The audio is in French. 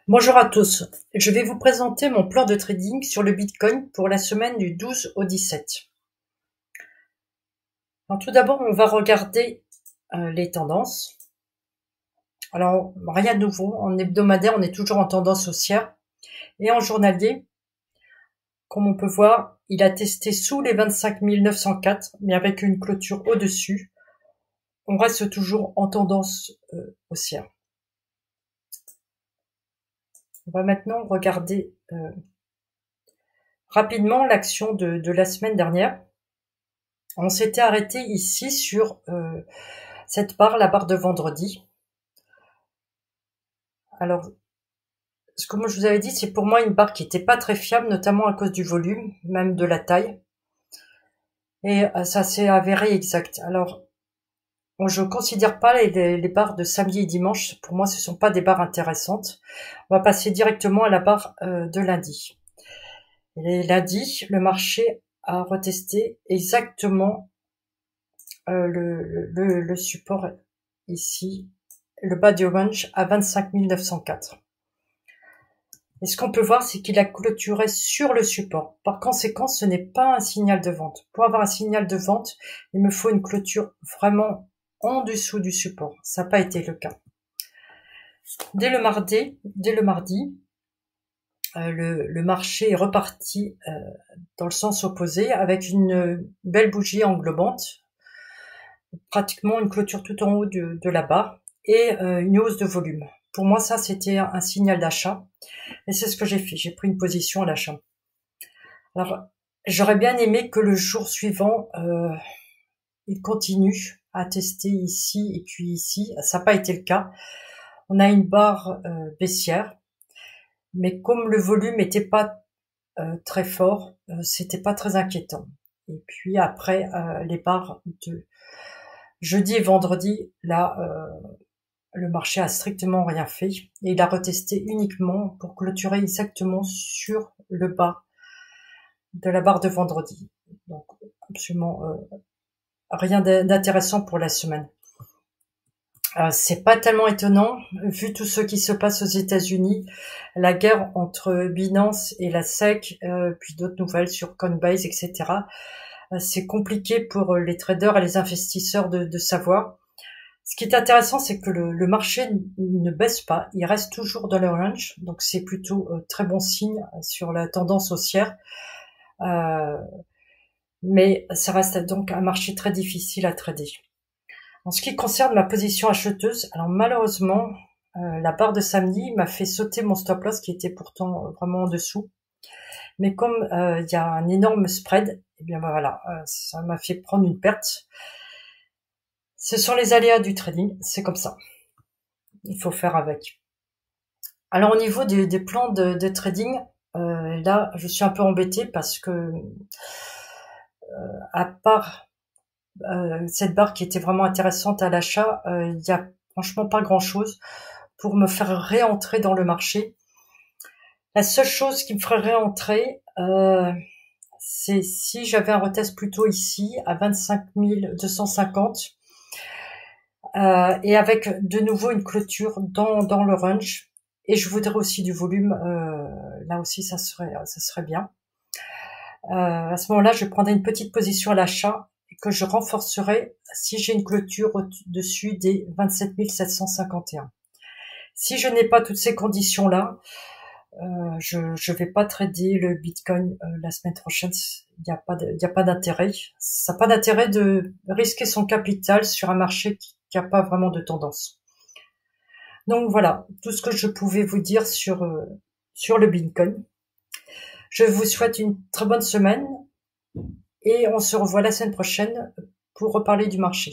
Bonjour à tous, je vais vous présenter mon plan de trading sur le Bitcoin pour la semaine du 12 au 17. Alors, tout d'abord, on va regarder les tendances. Alors, rien de nouveau, en hebdomadaire, on est toujours en tendance haussière. Et en journalier, comme on peut voir, il a testé sous les 25 904, mais avec une clôture au-dessus. On reste toujours en tendance haussière. On va maintenant regarder rapidement l'action de la semaine dernière. On s'était arrêté ici sur cette barre, la barre de vendredi. Alors, comme je vous avais dit, c'est pour moi une barre qui n'était pas très fiable, notamment à cause du volume, même de la taille. Et ça s'est avéré exact. Alors, je considère pas les barres de samedi et dimanche. Pour moi, ce sont pas des barres intéressantes. On va passer directement à la barre de lundi. Et lundi, le marché a retesté exactement le support ici, le bas du range à 25 904. Et ce qu'on peut voir, c'est qu'il a clôturé sur le support. Par conséquent, ce n'est pas un signal de vente. Pour avoir un signal de vente, il me faut une clôture vraiment en dessous du support. Ça n'a pas été le cas. Dès le mardi, le marché est reparti dans le sens opposé avec une belle bougie englobante, pratiquement une clôture tout en haut de la barre et une hausse de volume. Pour moi, ça, c'était un signal d'achat. Et c'est ce que j'ai fait. J'ai pris une position à l'achat. Alors, j'aurais bien aimé que le jour suivant, il continue à tester ici et puis ici. Ça n'a pas été le cas. On a une barre baissière. Mais comme le volume n'était pas très fort, c'était pas très inquiétant. Et puis après, les barres de jeudi et vendredi, là, le marché a strictement rien fait et il a retesté uniquement pour clôturer exactement sur le bas de la barre de vendredi. Donc absolument rien d'intéressant pour la semaine. C'est pas tellement étonnant vu tout ce qui se passe aux États-Unis, la guerre entre Binance et la SEC, puis d'autres nouvelles sur Coinbase, etc. C'est compliqué pour les traders et les investisseurs de savoir. Ce qui est intéressant, c'est que le marché ne baisse pas, il reste toujours dans le range, donc c'est plutôt très bon signe sur la tendance haussière. Mais ça reste donc un marché très difficile à trader. En ce qui concerne ma position acheteuse, alors malheureusement, la barre de samedi m'a fait sauter mon stop loss qui était pourtant vraiment en dessous. Mais comme il y a un énorme spread, et bien voilà, ça m'a fait prendre une perte. Ce sont les aléas du trading, c'est comme ça. Il faut faire avec. Alors au niveau des plans de trading, là je suis un peu embêtée parce que à part cette barre qui était vraiment intéressante à l'achat, il y a franchement pas grand chose pour me faire réentrer dans le marché. La seule chose qui me ferait réentrer, c'est si j'avais un retest plutôt ici à 25 250 et avec de nouveau une clôture dans le range. Et je voudrais aussi du volume. Là aussi, ça serait bien. À ce moment-là, je prendrai une petite position à l'achat que je renforcerai si j'ai une clôture au-dessus des 27 751. Si je n'ai pas toutes ces conditions-là, je vais pas trader le Bitcoin la semaine prochaine. Il y a pas d'intérêt. Ça n'a pas d'intérêt de risquer son capital sur un marché qui a pas vraiment de tendance. Donc voilà, tout ce que je pouvais vous dire sur le Bitcoin. Je vous souhaite une très bonne semaine et on se revoit la semaine prochaine pour reparler du marché.